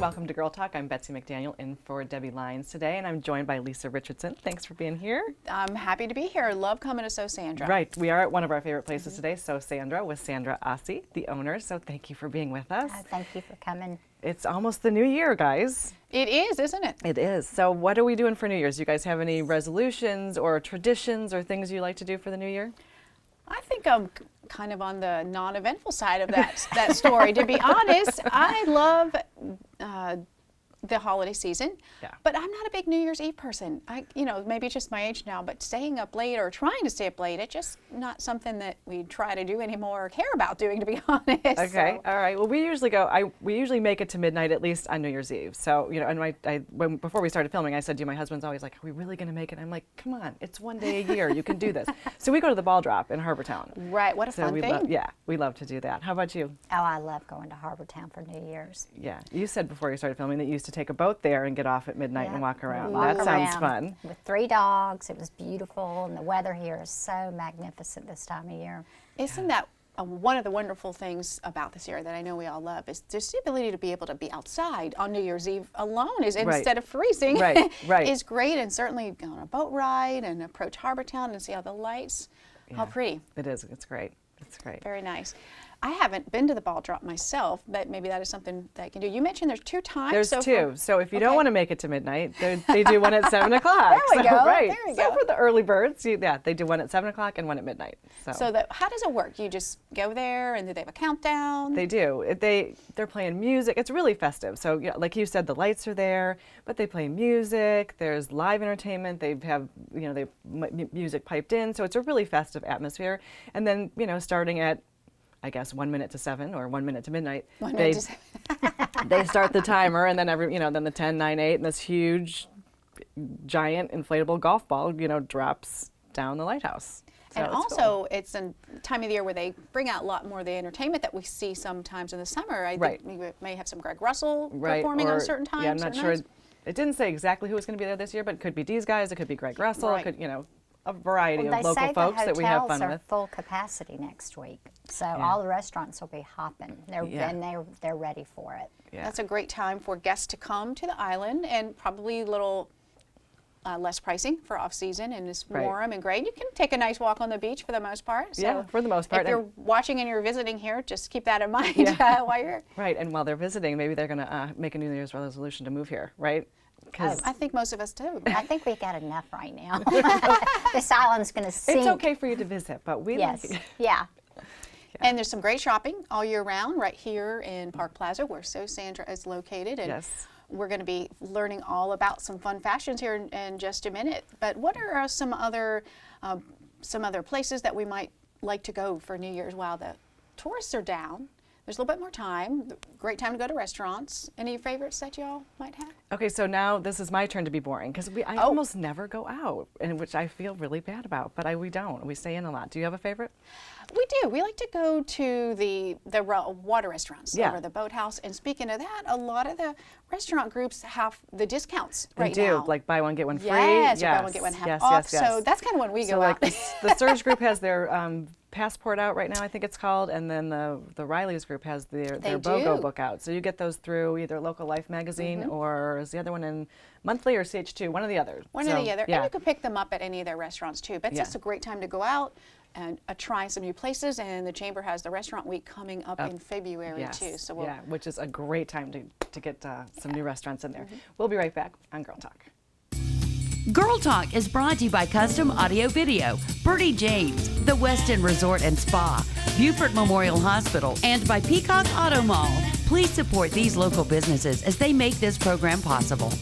welcome to Girl Talk. I'm Betsy McDaniel in for Debbie Lyons today, and I'm joined by Lisa Richardson. Thanks for being here. I'm happy to be here. Love coming to So Sandra. Right, we are at one of our favorite places today, So Sandra, with Sandra Ossie, the owner. So thank you for being with us. Thank you for coming. It's almost the new year, guys. It is, isn't it? It is. So what are we doing for New Year's? Do you guys have any resolutions or traditions or things you like to do for the new year? I think I'm kind of on the non-eventful side of that story. To be honest, I love the holiday season, but I'm not a big New Year's Eve person. Maybe it's just my age now, but staying up late or trying to stay up late, it's just not something that we try to do anymore or care about doing, to be honest. Okay, all right. Well, we usually make it to midnight at least on New Year's Eve. So, and before we started filming, I said to you, my husband's always like, are we really going to make it? I'm like, come on, it's one day a year. You can do this. So we go to the ball drop in Harbortown. Right, what a fun thing. We love to do that. How about you? Oh, I love going to Harbortown for New Year's. Yeah, you said before you started filming that you used to take a boat there and get off at midnight and walk around. That sounds fun. With 3 dogs, it was beautiful, and the weather here is so magnificent this time of year. Isn't that one of the wonderful things about this area that I know we all love is just the ability to be able to be outside on New Year's Eve alone instead of freezing is great, and certainly go on a boat ride and approach Harbortown and see all the lights. How pretty. It is. It's great. It's great. Very nice. I haven't been to the ball drop myself, but maybe that is something that I can do. You mentioned there's 2 times. There's 2. So if you don't want to make it to midnight, they do one at 7 o'clock. There we go. Right. There we go. So for the early birds, they do one at 7 o'clock and one at midnight. So how does it work? You just go there, and do they have a countdown? They do. They're playing music. It's really festive. So like you said, the lights are there, but they play music. There's live entertainment. They have they have music piped in. So it's a really festive atmosphere. And then starting at, I guess, 1 minute to 7 or 1 minute to midnight, they start the timer, and then then the 10, 9, 8, and this huge, giant inflatable golf ball, drops down the lighthouse. So and also, it's a time of the year where they bring out a lot more of the entertainment that we see sometimes in the summer. I think we may have some Greg Russell performing on certain times. Yeah, I'm not sure. It didn't say exactly who was going to be there this year, but it could be these guys, it could be Greg Russell, it could, a variety of local folks that we have fun with. They say the hotels are full capacity next week, so all the restaurants will be hopping. They're ready for it. Yeah. That's a great time for guests to come to the island, and probably a little less pricing for off-season, and it's warm and great. You can take a nice walk on the beach for the most part. So for the most part. If you're watching and you're visiting here, just keep that in mind while you're here. Right, and while they're visiting, maybe they're going to make a New Year's resolution to move here, right? I think most of us do. I think we got enough right now. This island's going to sink. It's okay for you to visit, but we like it. Yeah. And there's some great shopping all year round right here in Park Plaza, where So Sandra is located. And we're going to be learning all about some fun fashions here in just a minute. But what are some other places that we might like to go for New Year's while the tourists are down? There's a little bit more time. Great time to go to restaurants. Any favorites that y'all might have? Okay, so now this is my turn to be boring, because I almost never go out, and which I feel really bad about, but we don't. We stay in a lot. Do you have a favorite? We do. We like to go to the water restaurants over the boathouse. And speaking of that, a lot of the restaurant groups have the discounts right now. They do, like buy one, get one free. Yes, buy one, get one half off. So that's kind of when we go out. The Surge group has their Passport out right now, I think it's called, and then the Riley's group has their BOGO book out. So you get those through either Local Life magazine or is the other one in Monthly or CH2, one or the other. One or the other. And you can pick them up at any of their restaurants too. But it's just a great time to go out and try some new places, and the Chamber has the Restaurant Week coming up in February too. So which is a great time to get some new restaurants in there. We'll be right back on Girl Talk. Girl Talk is brought to you by Custom Audio Video, Bertie James, the Westin Resort and Spa, Beaufort Memorial Hospital, and by Peacock Auto Mall. Please support these local businesses as they make this program possible.